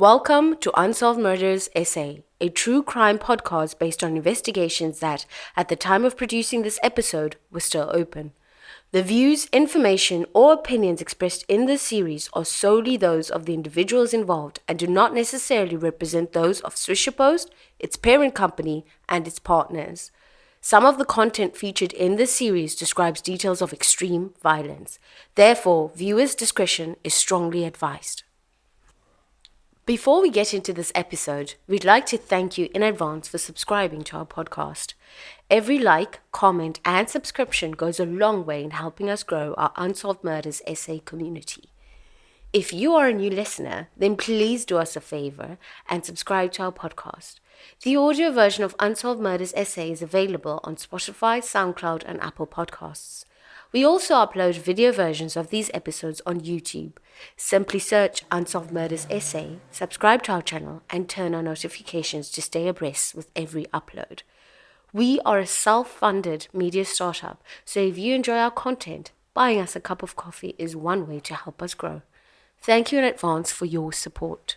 Welcome to Unsolved Murders SA, a true crime podcast based on investigations that, at the time of producing this episode, were still open. The views, information, or opinions expressed in this series are solely those of the individuals involved and do not necessarily represent those of Swisher Post, its parent company, and its partners. Some of the content featured in this series describes details of extreme violence. Therefore, viewers' discretion is strongly advised. Before we get into this episode, we'd like to thank you in advance for subscribing to our podcast. Every like, comment, and subscription goes a long way in helping us grow our Unsolved Murders SA community. If you are a new listener, then please do us a favor and subscribe to our podcast. The audio version of Unsolved Murders SA is available on Spotify, SoundCloud, and Apple Podcasts. We also upload video versions of these episodes on YouTube. Simply search Unsolved Murders SA, subscribe to our channel, and turn on notifications to stay abreast with every upload. We are a self-funded media startup, so if you enjoy our content, buying us a cup of coffee is one way to help us grow. Thank you in advance for your support.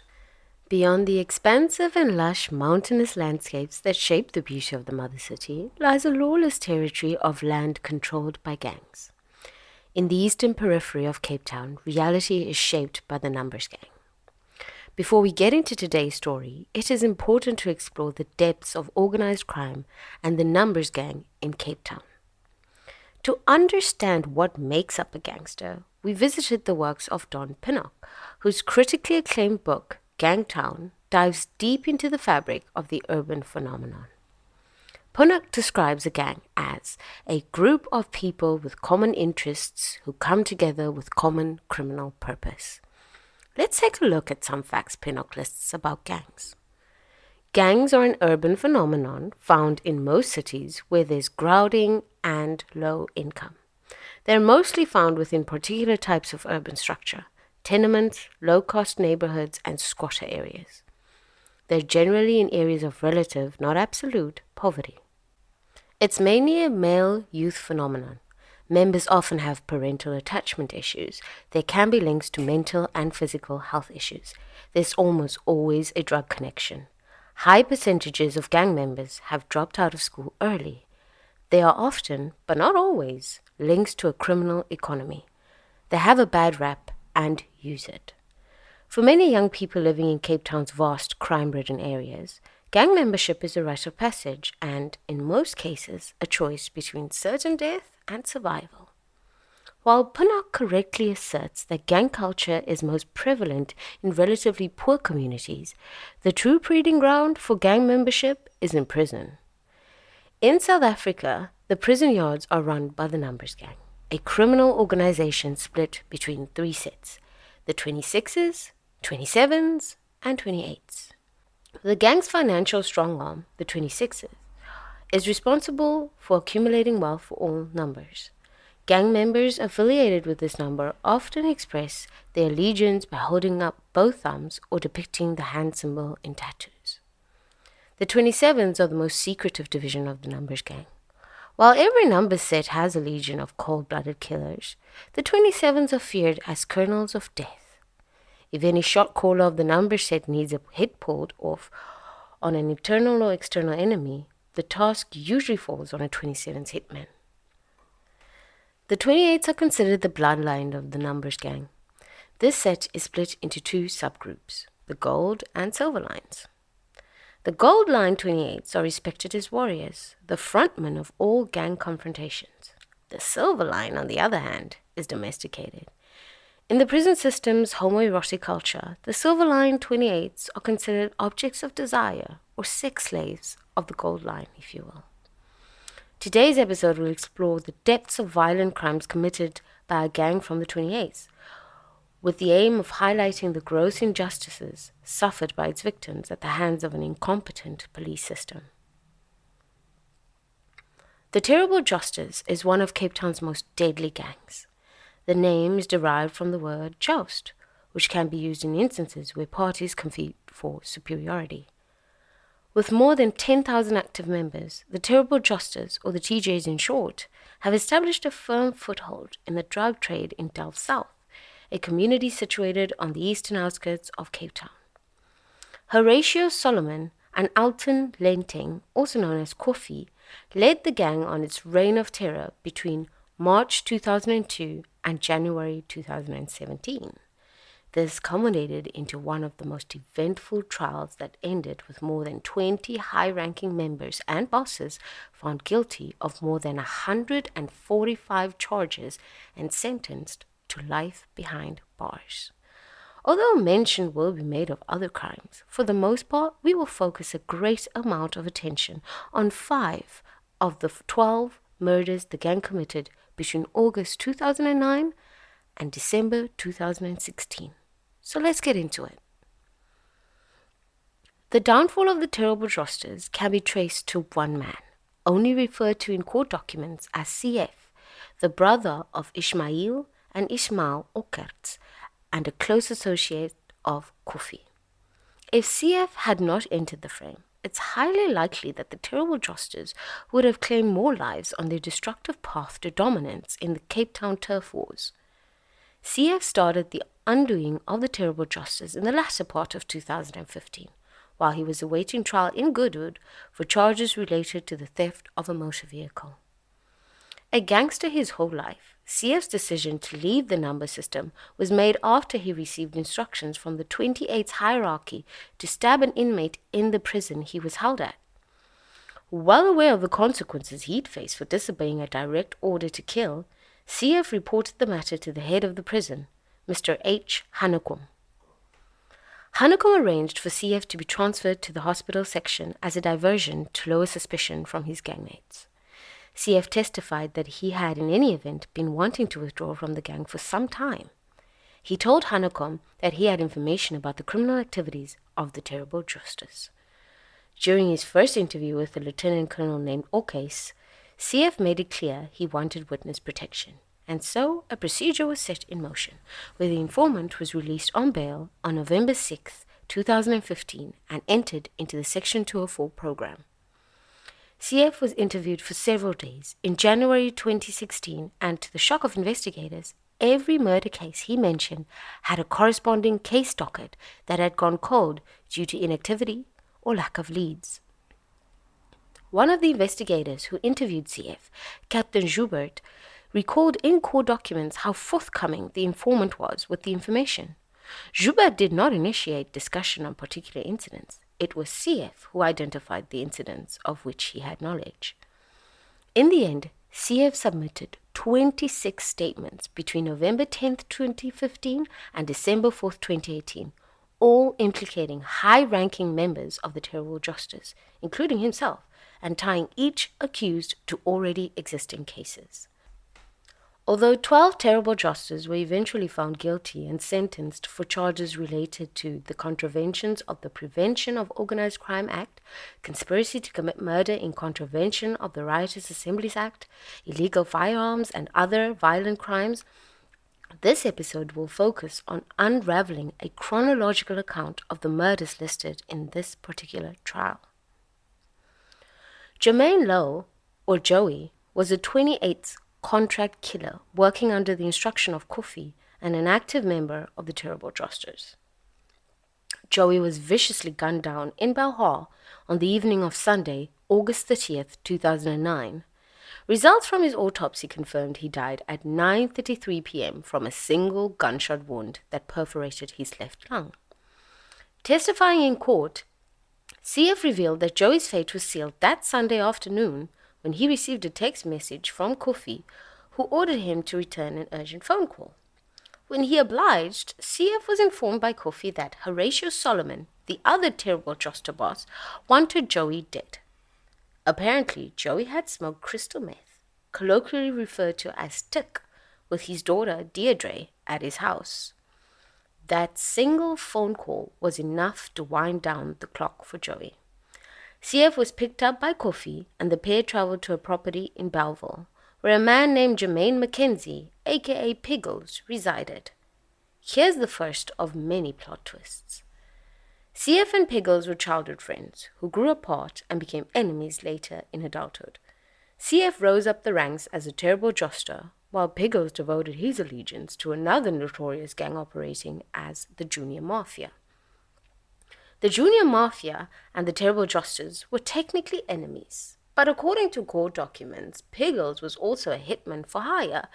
Beyond the expansive and lush mountainous landscapes that shape the beauty of the mother city lies a lawless territory of land controlled by gangs. In the eastern periphery of Cape Town, reality is shaped by the numbers gang. Before we get into today's story, it is important to explore the depths of organized crime and the numbers gang in Cape Town. To understand what makes up a gangster, we visited the works of Don Pinnock, whose critically acclaimed book, Gangtown, dives deep into the fabric of the urban phenomenon. Pinnock describes a gang as a group of people with common interests who come together with common criminal purpose. Let's take a look at some facts Pinnock lists about gangs. Gangs are an urban phenomenon found in most cities where there's crowding and low income. They're mostly found within particular types of urban structure: tenements, low-cost neighborhoods, and squatter areas. They're generally in areas of relative, not absolute, poverty. It's mainly a male youth phenomenon. Members often have parental attachment issues. There can be links to mental and physical health issues. There's almost always a drug connection. High percentages of gang members have dropped out of school early. They are often, but not always, linked to a criminal economy. They have a bad rap and use it. For many young people living in Cape Town's vast crime-ridden areas, gang membership is a rite of passage and, in most cases, a choice between certain death and survival. While Pinnock correctly asserts that gang culture is most prevalent in relatively poor communities, the true breeding ground for gang membership is in prison. In South Africa, the prison yards are run by the numbers gang, a criminal organization split between three sets: the 26s, 27s, and 28s. The gang's financial strong arm, the 26s, is responsible for accumulating wealth for all numbers. Gang members affiliated with this number often express their allegiance by holding up both thumbs or depicting the hand symbol in tattoos. The 27s are the most secretive division of the numbers gang. While every number set has a legion of cold-blooded killers, the 27s are feared as colonels of death. If any shot caller of the number set needs a hit pulled off on an internal or external enemy, the task usually falls on a 27's hitman. The 28s are considered the bloodline of the numbers gang. This set is split into two subgroups, the gold and silver lines. The gold line 28s are respected as warriors, the frontmen of all gang confrontations. The silver line, on the other hand, is domesticated. In the prison system's homoerotic culture, the silver line 28s are considered objects of desire or sex slaves of the gold line, if you will. Today's episode will explore the depths of violent crimes committed by a gang from the 28s, with the aim of highlighting the gross injustices suffered by its victims at the hands of an incompetent police system. The terrible Josters is one of Cape Town's most deadly gangs. The name is derived from the word joust, which can be used in instances where parties compete for superiority. With more than 10,000 active members, the terrible Josters, or the TJs in short, have established a firm foothold in the drug trade in Delft South, a community situated on the eastern outskirts of Cape Town. Horatio Solomon and Alton Lenting, also known as Coffee, led the gang on its reign of terror between March 2002 and January 2017. This culminated into one of the most eventful trials that ended with more than 20 high-ranking members and bosses found guilty of more than 145 charges and sentenced to life behind bars. Although mention will be made of other crimes, for the most part, we will focus a great amount of attention on 5 of the 12 murders the gang committed between August 2009 and December 2016. So let's get into it. The downfall of the terrible Josters can be traced to one man, only referred to in court documents as CF, the brother of Ismail and Ismail Okertz, and a close associate of Kofi. If CF had not entered the frame, it's highly likely that the terrible Josters would have claimed more lives on their destructive path to dominance in the Cape Town turf wars. CF started the undoing of the terrible Josters in the latter part of 2015, while he was awaiting trial in Goodwood for charges related to the theft of a motor vehicle. A gangster his whole life, CF's decision to leave the number system was made after he received instructions from the 28th hierarchy to stab an inmate in the prison he was held at. Well aware of the consequences he'd face for disobeying a direct order to kill, CF reported the matter to the head of the prison, Mr. H. Hanekom. Hanekom arranged for CF to be transferred to the hospital section as a diversion to lower suspicion from his gangmates. CF testified that he had in any event been wanting to withdraw from the gang for some time. He told Hanekom that he had information about the criminal activities of the terrible Josters. During his first interview with a lieutenant colonel named Okase, CF made it clear he wanted witness protection, and so a procedure was set in motion, where the informant was released on bail on November 6, 2015, and entered into the Section 204 program. CF was interviewed for several days in January 2016, and to the shock of investigators, every murder case he mentioned had a corresponding case docket that had gone cold due to inactivity or lack of leads. One of the investigators who interviewed CF, Captain Joubert, recalled in court documents how forthcoming the informant was with the information. Joubert did not initiate discussion on particular incidents. It was CF who identified the incidents of which he had knowledge. In the end, CF submitted 26 statements between November 10, 2015 and December 4, 2018, all implicating high-ranking members of the terrible Josters, including himself, and tying each accused to already existing cases. Although 12 terrible Josters were eventually found guilty and sentenced for charges related to the contraventions of the Prevention of Organized Crime Act, conspiracy to commit murder in contravention of the Riotous Assemblies Act, illegal firearms, and other violent crimes, this episode will focus on unraveling a chronological account of the murders listed in this particular trial. Jermaine Lowe, or Joey, was a 28th contract killer working under the instruction of Kofi and an active member of the terrible Josters. Joey was viciously gunned down in Belhar on the evening of Sunday, August 30th, 2009. Results from his autopsy confirmed he died at 9:33 p.m. from a single gunshot wound that perforated his left lung. Testifying in court, CF revealed that Joey's fate was sealed that Sunday afternoon when he received a text message from Kofi, who ordered him to return an urgent phone call. When he obliged, CF was informed by Kofi that Horatio Solomon, the other terrible Joster boss, wanted Joey dead. Apparently, Joey had smoked crystal meth, colloquially referred to as tick, with his daughter Deirdre at his house. That single phone call was enough to wind down the clock for Joey. CF was picked up by Kofi, and the pair traveled to a property in Belleville, where a man named Jermaine Mackenzie, aka Piggles, resided. Here's the first of many plot twists. CF and Piggles were childhood friends, who grew apart and became enemies later in adulthood. CF rose up the ranks as a terrible Joster, while Piggles devoted his allegiance to another notorious gang operating as the Junior Mafia. The Junior Mafia and the terrible Josters were technically enemies, but according to court documents, Piggles was also a hitman for hire,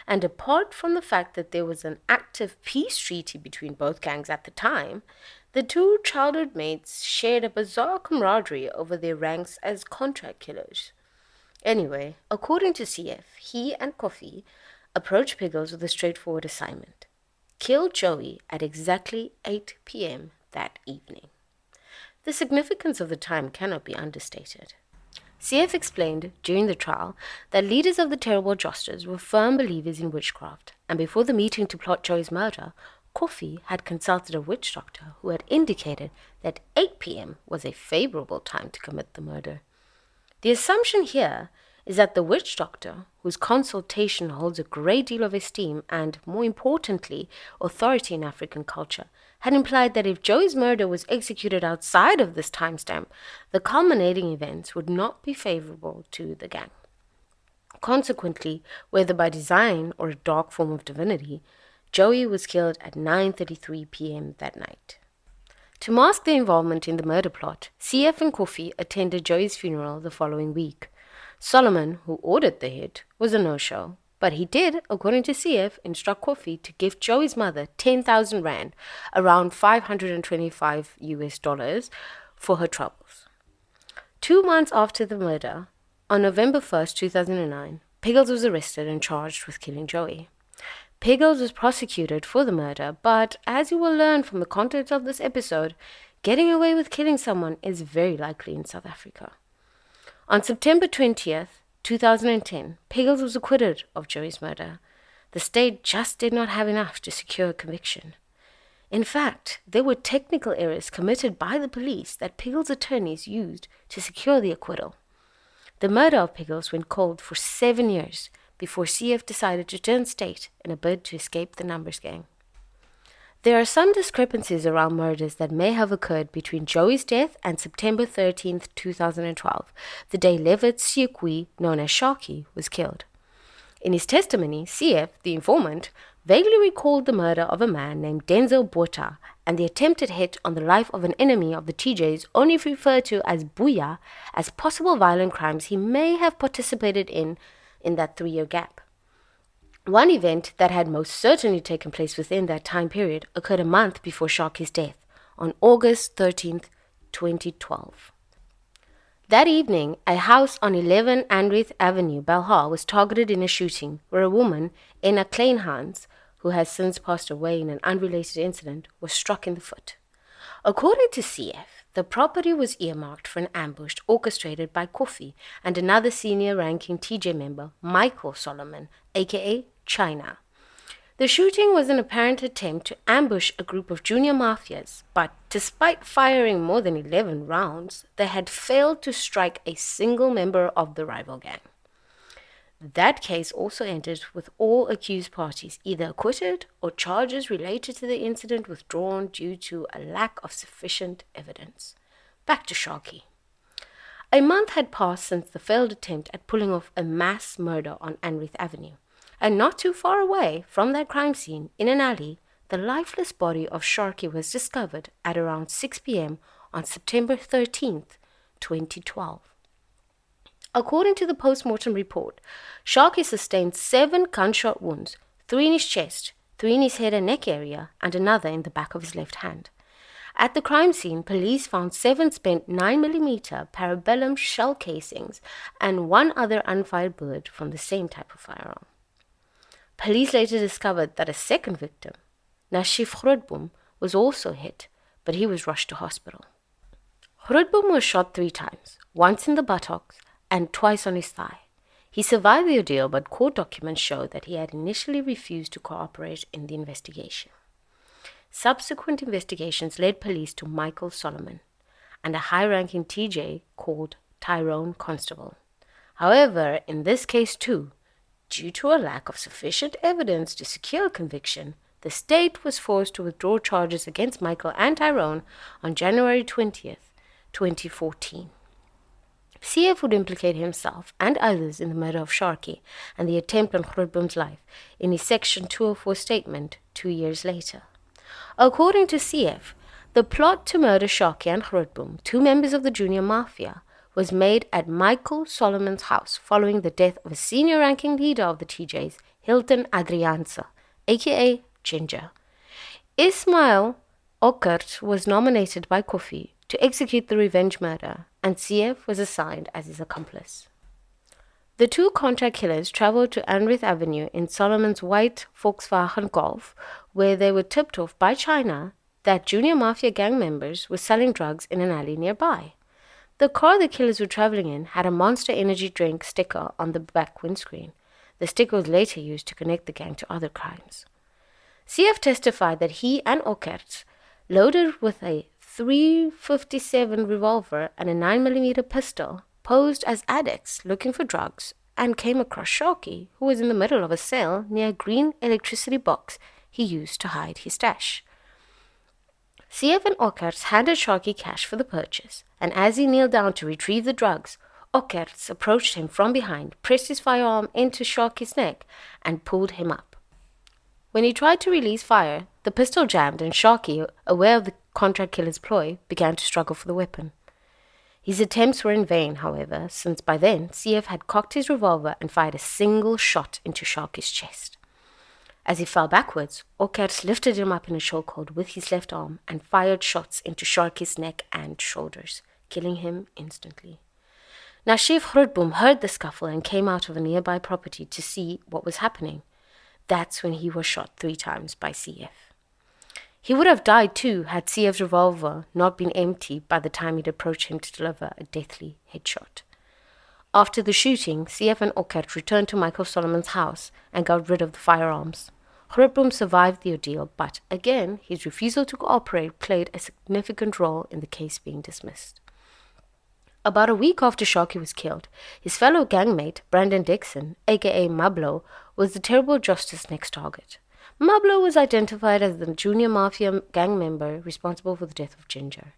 and apart from the fact that there was an active peace treaty between both gangs at the time, the two childhood mates shared a bizarre camaraderie over their ranks as contract killers. Anyway, according to CF, he and Coffee approached Piggles with a straightforward assignment: kill Joey at exactly 8 p.m. that evening. The significance of the time cannot be understated. CF explained during the trial that leaders of the terrible Josters were firm believers in witchcraft, and before the meeting to plot Joey's murder, Coffee had consulted a witch doctor who had indicated that 8 p.m. was a favorable time to commit the murder. The assumption here is that the witch doctor, whose consultation holds a great deal of esteem and, more importantly, authority in African culture, had implied that if Joey's murder was executed outside of this timestamp, the culminating events would not be favorable to the gang. Consequently, whether by design or a dark form of divinity, Joey was killed at 9:33 p.m. that night. To mask their involvement in the murder plot, CF and Coffee attended Joey's funeral the following week. Solomon, who ordered the hit, was a no-show, but he did, according to CF, instruct Coffee to give Joey's mother 10,000 rand, around $525 for her troubles. 2 months after the murder, on November 1st, 2009, Piggles was arrested and charged with killing Joey. Piggles was prosecuted for the murder, but as you will learn from the content of this episode, getting away with killing someone is very likely in South Africa. On September 20th, 2010, Piggles was acquitted of Joey's murder. The state just did not have enough to secure a conviction. In fact, there were technical errors committed by the police that Piggles' attorneys used to secure the acquittal. The murder of Piggles went cold for 7 years before CF decided to turn state in a bid to escape the numbers gang. There are some discrepancies around murders that may have occurred between Joey's death and September 13th, 2012, the day Levitt Siukwi, known as Sharky, was killed. In his testimony, CF, the informant, vaguely recalled the murder of a man named Denzel Botha and the attempted hit on the life of an enemy of the TJs, only referred to as Booyah, as possible violent crimes he may have participated in that 3-year gap. One event that had most certainly taken place within that time period occurred a month before Sharky's death, on August 13th, 2012. That evening, a house on 11 Andreth Avenue, Belhar, was targeted in a shooting where a woman, Enna Kleinhans, who has since passed away in an unrelated incident, was struck in the foot. According to CF, the property was earmarked for an ambush orchestrated by Coffee and another senior-ranking TJ member, Michael Solomon, aka China. The shooting was an apparent attempt to ambush a group of junior mafias, but despite firing more than 11 rounds, they had failed to strike a single member of the rival gang. That case also ended with all accused parties either acquitted or charges related to the incident withdrawn due to a lack of sufficient evidence. Back to Sharky. A month had passed since the failed attempt at pulling off a mass murder on Andreth Avenue, and not too far away from that crime scene, in an alley, the lifeless body of Sharky was discovered at around 6 p.m. on September 13th, 2012. According to the post-mortem report, Sharky sustained 7 gunshot wounds, 3 in his chest, 3 in his head and neck area, and another in the back of his left hand. At the crime scene, police found 7 spent 9mm parabellum shell casings and 1 other unfired bullet from the same type of firearm. Police later discovered that a second victim, Nashif Grootboom, was also hit, but he was rushed to hospital. Grootboom was shot 3 times, once in the buttocks and twice on his thigh. He survived the ordeal, but court documents show that he had initially refused to cooperate in the investigation. Subsequent investigations led police to Michael Solomon and a high-ranking TJ called Tyrone Constable. However, in this case too, due to a lack of sufficient evidence to secure conviction, the state was forced to withdraw charges against Michael and Tyrone on January 20th, 2014. CF would implicate himself and others in the murder of Sharky and the attempt on Grootboom's life in his Section 204 statement 2 years later. According to CF, The plot to murder Sharky and Grootboom, two members of the junior mafia, was made at Michael Solomon's house following the death of a senior-ranking leader of the TJs, Hilton Adriaanse, aka Ginger. Ismail Okkert was nominated by Koffie to execute the revenge murder, and CF was assigned as his accomplice. The two contract killers traveled to Anrith Avenue in Solomon's white Volkswagen Golf, where they were tipped off by China that junior mafia gang members were selling drugs in an alley nearby. The car the killers were traveling in had a Monster Energy drink sticker on the back windscreen. The sticker was later used to connect the gang to other crimes. CF testified that he and Okkert, loaded with a .357 revolver and a 9mm pistol, posed as addicts looking for drugs and came across Sharky, who was in the middle of a sale near a green electricity box he used to hide his stash. CF and Okkert handed Sharky cash for the purchase, and as he kneeled down to retrieve the drugs, Okkert approached him from behind, pressed his firearm into Sharky's neck, and pulled him up. When he tried to release fire, the pistol jammed, and Sharky, aware of the contract killer's ploy, began to struggle for the weapon. His attempts were in vain, however, since by then CF had cocked his revolver and fired a single shot into Sharky's chest. As he fell backwards, Okkert lifted him up in a chokehold with his left arm and fired shots into Sharky's neck and shoulders, killing him instantly. Now Chief Grootboom heard the scuffle and came out of a nearby property to see what was happening. That's when he was shot 3 times by CF. He would have died too had CF's revolver not been empty by the time he'd approached him to deliver a deathly headshot. After the shooting, CF and Okkert returned to Michael Solomon's house and got rid of the firearms. Grootboom survived the ordeal, but again, his refusal to cooperate played a significant role in the case being dismissed. About a week after Sharky was killed, his fellow gangmate, Brandon Dixon, aka Mablo, was the terrible Josters' next target. Mablo was identified as the junior mafia gang member responsible for the death of Ginger.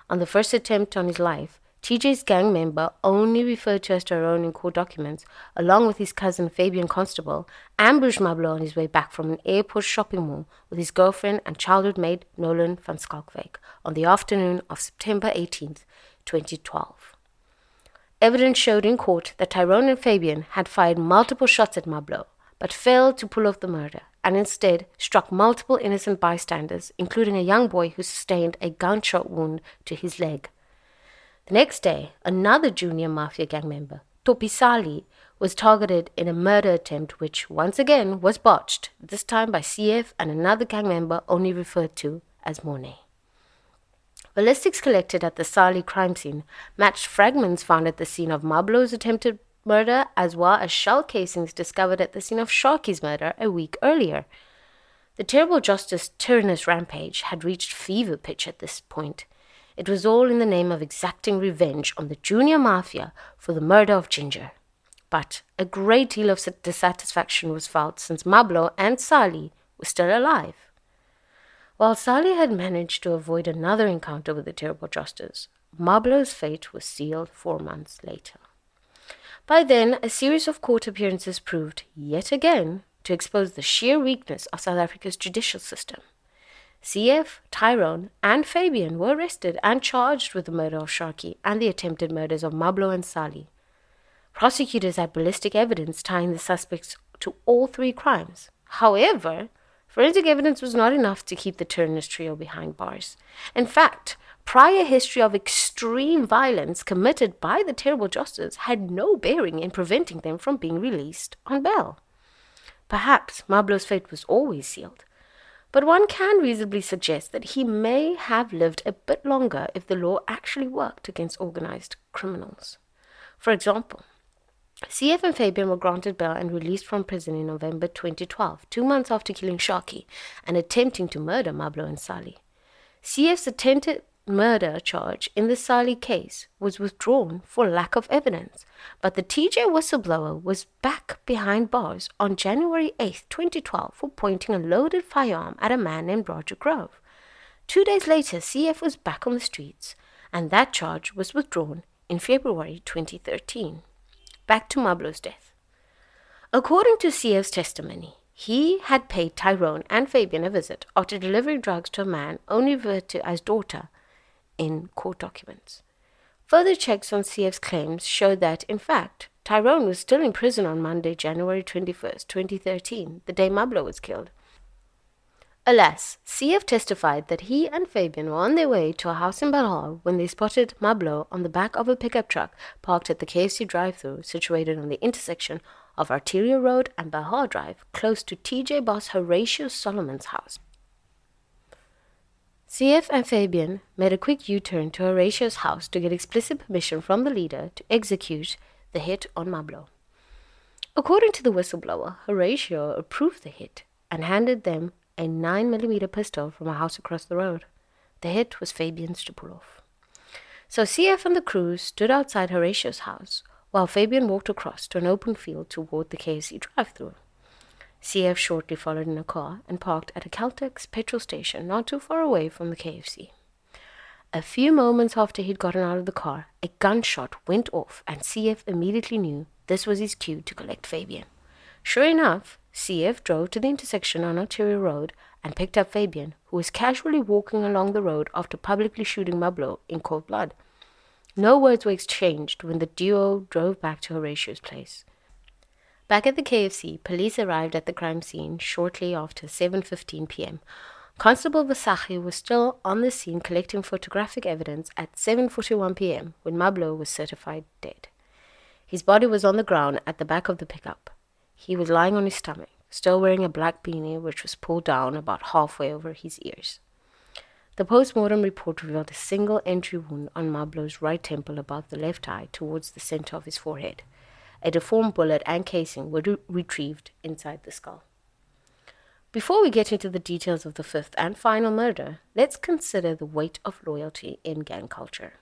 On the first attempt on his life, TJ's gang member, only referred to as Tyrone in court documents, along with his cousin Fabian Constable, ambushed Mablo on his way back from an airport shopping mall with his girlfriend and childhood mate Nolan van Skalkwyk on the afternoon of September 18th, 2012. Evidence showed in court that Tyrone and Fabian had fired multiple shots at Mablo, but failed to pull off the murder, and instead struck multiple innocent bystanders, including a young boy who sustained a gunshot wound to his leg. The next day, another junior mafia gang member, Topisali, was targeted in a murder attempt which, once again, was botched, this time by CF and another gang member only referred to as Monet. Ballistics collected at the Sali crime scene matched fragments found at the scene of Mablo's attempted murder as well as shell casings discovered at the scene of Sharky's murder a week earlier. The terrible Josters' tyrannous rampage had reached fever pitch at this point. It was all in the name of exacting revenge on the junior mafia for the murder of Ginger. But a great deal of dissatisfaction was felt since Mablo and Sali were still alive. While Sali had managed to avoid another encounter with the terrible Josters, Mablo's fate was sealed 4 months later. By then, a series of court appearances proved, yet again, to expose the sheer weakness of South Africa's judicial system. CF, Tyrone, and Fabian were arrested and charged with the murder of Sharky and the attempted murders of Mablo and Sali. Prosecutors had ballistic evidence tying the suspects to all 3 crimes. However, forensic evidence was not enough to keep the tyrannous trio behind bars. In fact, prior history of extreme violence committed by the terrible Josters had no bearing in preventing them from being released on bail. Perhaps Mablo's fate was always sealed, but one can reasonably suggest that he may have lived a bit longer if the law actually worked against organized criminals. For example, CF and Fabian were granted bail and released from prison in November 2012, 2 months after killing Sharky and attempting to murder Mablo and Sali. CF's attempted murder charge in the Sali case was withdrawn for lack of evidence, but the TJ whistleblower was back behind bars on January 8, 2012 for pointing a loaded firearm at a man named Roger Grove. 2 days later, CF was back on the streets, and that charge was withdrawn in February 2013. Back to Mablo's death. According to CF's testimony, He had paid Tyrone and Fabian a visit after delivering drugs to a man only referred to as daughter in court documents. Further checks on CF's claims showed that, in fact, Tyrone was still in prison on Monday, January 21st, 2013, the day Mablo was killed. Alas, CF testified that he and Fabian were on their way to a house in Balhar when they spotted Mablo on the back of a pickup truck parked at the KFC drive-thru situated on the intersection of Arteria Road and Balhar Drive, close to TJ boss Horatio Solomon's house. CF and Fabian made a quick U-turn to Horatio's house to get explicit permission from the leader to execute the hit on Mablo. According to the whistleblower, Horatio approved the hit and handed them a 9mm pistol from a house across the road. The hit was Fabian's to pull off. So CF and the crew stood outside Horatio's house while Fabian walked across to an open field toward the KFC drive-thru. CF shortly followed in a car and parked at a Caltex petrol station not too far away from the KFC. A few moments after he'd gotten out of the car, a gunshot went off and CF immediately knew this was his cue to collect Fabian. Sure enough, CF drove to the intersection on Arteria Road and picked up Fabian, who was casually walking along the road after publicly shooting Mablo in cold blood. No words were exchanged when the duo drove back to Horatio's place. Back at the KFC, police arrived at the crime scene shortly after 7:15 p.m. Constable Vasachi was still on the scene collecting photographic evidence at 7:41 p.m. when Mablo was certified dead. His body was on the ground at the back of the pickup. He was lying on his stomach, still wearing a black beanie which was pulled down about halfway over his ears. The post-mortem report revealed a single entry wound on Mablo's right temple above the left eye towards the center of his forehead. A deformed bullet and casing were retrieved inside the skull. Before we get into the details of the fifth and final murder, let's consider the weight of loyalty in gang culture.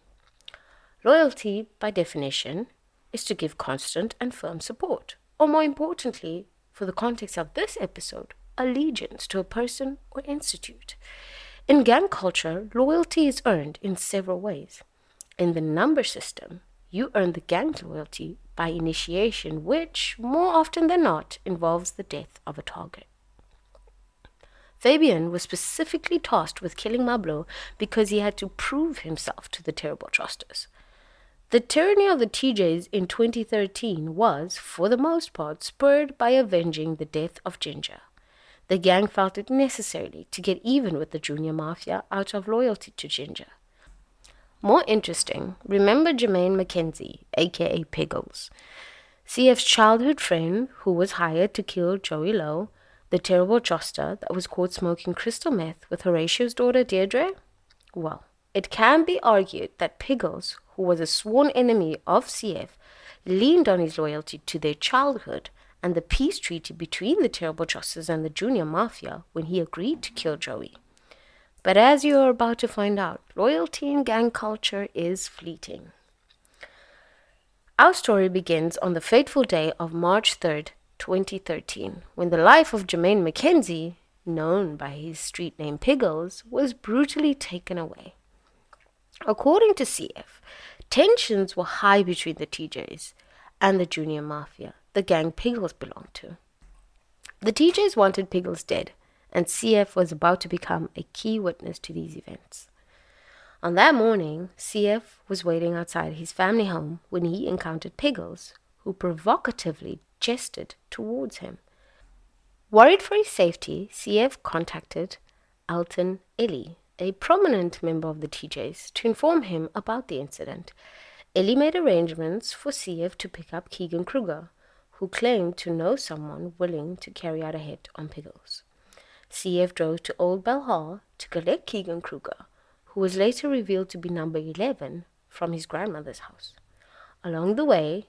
Loyalty, by definition, is to give constant and firm support, or more importantly, for the context of this episode, allegiance to a person or institute. In gang culture, loyalty is earned in several ways. In the number system, you earn the gang's loyalty by initiation, which, more often than not, involves the death of a target. Fabian was specifically tasked with killing Mablo because he had to prove himself to the terrible Josters. The tyranny of the TJs in 2013 was, for the most part, spurred by avenging the death of Ginger. The gang felt it necessary to get even with the junior mafia out of loyalty to Ginger. More interesting, remember Jermaine McKenzie, aka Piggles, CF's childhood friend who was hired to kill Joey Lowe, the terrible Joster that was caught smoking crystal meth with Horatio's daughter Deirdre? Well, it can be argued that Piggles, who was a sworn enemy of CF, leaned on his loyalty to their childhood and the peace treaty between the terrible Josters and the junior mafia when he agreed to kill Joey. But as you are about to find out, loyalty in gang culture is fleeting. Our story begins on the fateful day of March 3rd, 2013, when the life of Jermaine McKenzie, known by his street name Piggles, was brutally taken away. According to CF, tensions were high between the TJs and the junior mafia, the gang Piggles belonged to. The TJs wanted Piggles dead, and CF was about to become a key witness to these events. On that morning, CF was waiting outside his family home when he encountered Piggles, who provocatively gestured towards him. Worried for his safety, CF contacted Alton Ellie, a prominent member of the TJs, to inform him about the incident. Ellie made arrangements for CF to pick up Keegan Kruger, who claimed to know someone willing to carry out a hit on Piggles. CF drove to Old Balhar to collect Keegan Kruger, who was later revealed to be number 11 from his grandmother's house. Along the way,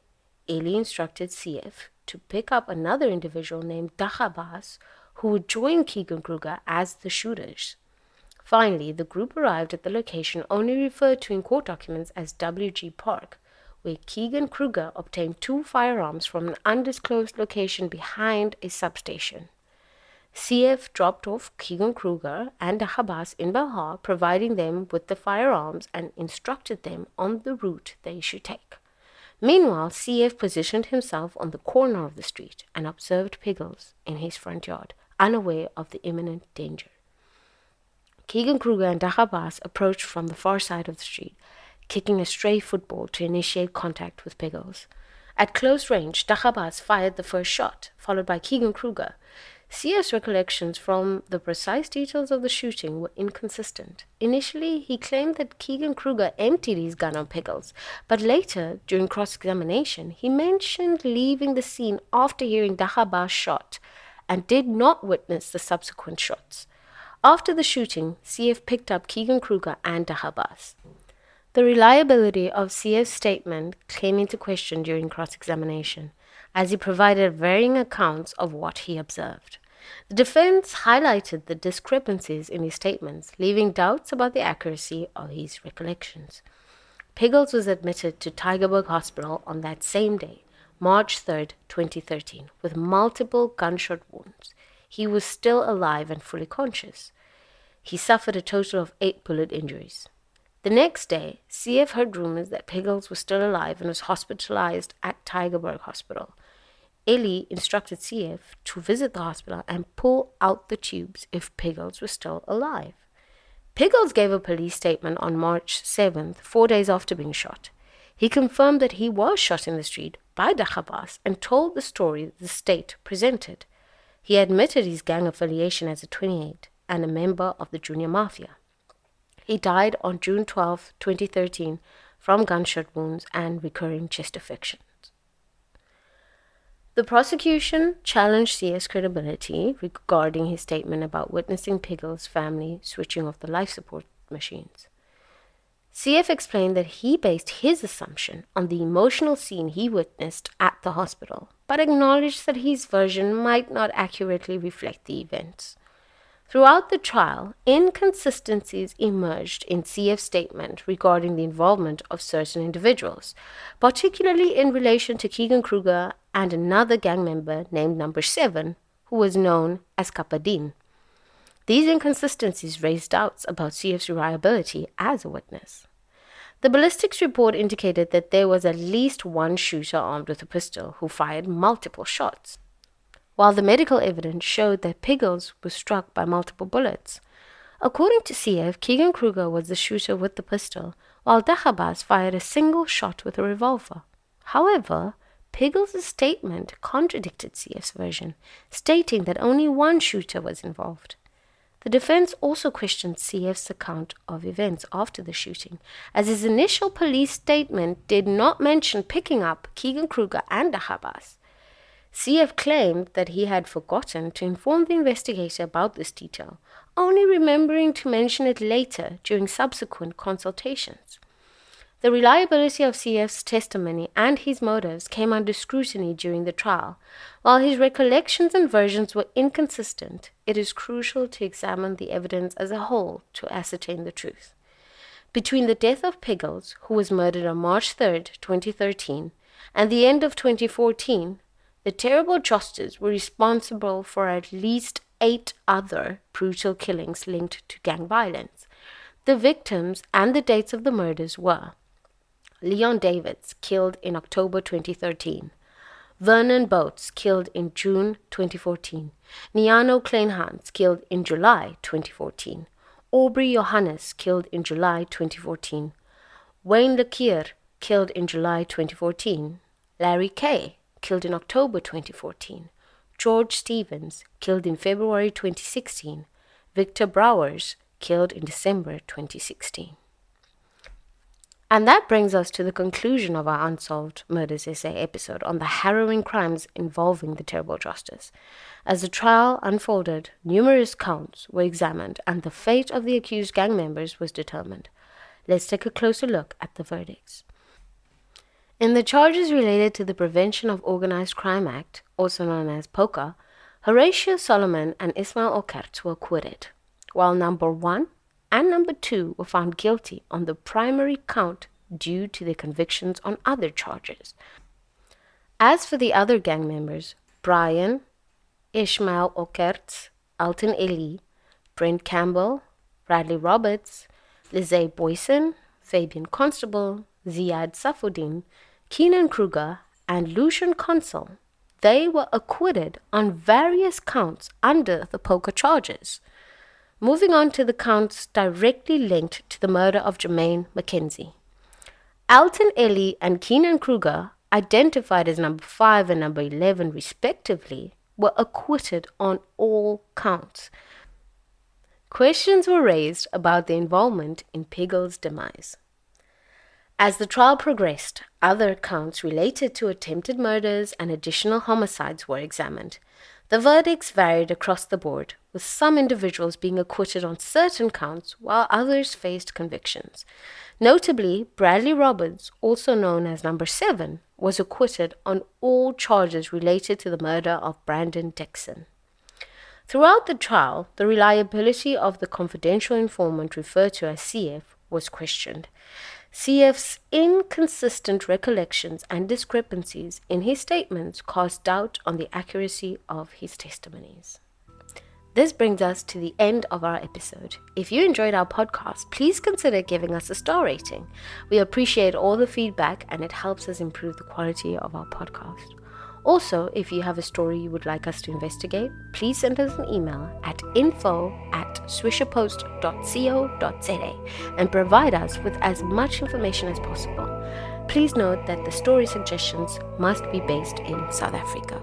Ellie instructed CF to pick up another individual named Dahabas, who would join Keegan Kruger as the shooters. Finally, the group arrived at the location only referred to in court documents as WG Park, where Keegan Kruger obtained 2 firearms from an undisclosed location behind a substation. CF dropped off Keegan Kruger and Dahabas in Balhar, providing them with the firearms and instructed them on the route they should take. Meanwhile, CF positioned himself on the corner of the street and observed Piggles in his front yard, unaware of the imminent danger. Keegan Kruger and Dahabas approached from the far side of the street, kicking a stray football to initiate contact with Piggles. At close range, Dahabas fired the first shot, followed by Keegan Kruger. CF's recollections from the precise details of the shooting were inconsistent. Initially, he claimed that Keegan Kruger emptied his gun on Piggles, but later, during cross-examination, he mentioned leaving the scene after hearing Dahabas shot and did not witness the subsequent shots. After the shooting, CF picked up Keegan Kruger and Dahabas. The reliability of CF's statement came into question during cross-examination, as he provided varying accounts of what he observed. The defense highlighted the discrepancies in his statements, leaving doubts about the accuracy of his recollections. Piggles was admitted to Tygerberg Hospital on that same day, March 3, 2013, with multiple gunshot wounds. He was still alive and fully conscious. He suffered a total of 8 bullet injuries. The next day, CF heard rumors that Piggles was still alive and was hospitalized at Tygerberg Hospital. Ellie instructed CF to visit the hospital and pull out the tubes if Piggles was still alive. Piggles gave a police statement on March 7th, 4 days after being shot. He confirmed that he was shot in the street by Dahabas and told the story the state presented. He admitted his gang affiliation as a 28 and a member of the Junior Mafia. He died on June 12, 2013, from gunshot wounds and recurring chest infections. The prosecution challenged CF's credibility regarding his statement about witnessing Piggles' family switching off the life support machines. CF explained that he based his assumption on the emotional scene he witnessed at the hospital, but acknowledged that his version might not accurately reflect the events. Throughout the trial, inconsistencies emerged in CF's statement regarding the involvement of certain individuals, particularly in relation to Keegan Kruger and another gang member named Number 7, who was known as Kapadin. These inconsistencies raised doubts about CF's reliability as a witness. The ballistics report indicated that there was at least one shooter armed with a pistol who fired multiple shots, while the medical evidence showed that Piggles was struck by multiple bullets. According to CF, Keegan Kruger was the shooter with the pistol, while Dahabas fired a single shot with a revolver. However, Piggles' statement contradicted CF's version, stating that only one shooter was involved. The defense also questioned CF's account of events after the shooting, as his initial police statement did not mention picking up Keegan Kruger and Dahabas. CF claimed that he had forgotten to inform the investigator about this detail, only remembering to mention it later during subsequent consultations. The reliability of CF's testimony and his motives came under scrutiny during the trial. While his recollections and versions were inconsistent, it is crucial to examine the evidence as a whole to ascertain the truth. Between the death of Piggles, who was murdered on March 3, 2013, and the end of 2014, the terrible Josters were responsible for at least 8 other brutal killings linked to gang violence. The victims and the dates of the murders were Leon Davids, killed in October 2013, Vernon Boats, killed in June 2014, Niano Kleinhans, killed in July 2014, Aubrey Johannes, killed in July 2014, Wayne Lekier, killed in July 2014, Larry Kay, killed in October 2014, George Stevens, killed in February 2016, Victor Browers, killed in December 2016. And that brings us to the conclusion of our Unsolved Murders Essay episode on the harrowing crimes involving the terrible Josters. As the trial unfolded, numerous counts were examined and the fate of the accused gang members was determined. Let's take a closer look at the verdicts. In the charges related to the Prevention of Organized Crime Act, also known as POCA, Horatio Solomon and Ismail Okert were acquitted, while number 1 and number 2 were found guilty on the primary count due to their convictions on other charges. As for the other gang members, Brian, Ishmael Okert, Alton Eli, Brent Campbell, Bradley Roberts, Lizzie Boyson, Fabian Constable, Ziad Safuddin, Keenan Kruger, and Lucian Consul, they were acquitted on various counts under the poker charges. Moving on to the counts directly linked to the murder of Jermaine Mackenzie. Alton Ellie and Keenan Kruger, identified as number 5 and number 11 respectively, were acquitted on all counts. Questions were raised about their involvement in Piggle's demise. As the trial progressed, other counts related to attempted murders and additional homicides were examined. The verdicts varied across the board, with some individuals being acquitted on certain counts while others faced convictions. Notably, Bradley Roberts, also known as number 7, was acquitted on all charges related to the murder of Brandon Dixon. Throughout the trial, the reliability of the confidential informant referred to as CF was questioned. CF's inconsistent recollections and discrepancies in his statements cast doubt on the accuracy of his testimonies. This brings us to the end of our episode. If you enjoyed our podcast, please consider giving us a star rating. We appreciate all the feedback and it helps us improve the quality of our podcast. Also, if you have a story you would like us to investigate, please send us an email at info@swisherpost.co.za and provide us with as much information as possible. Please note that the story suggestions must be based in South Africa.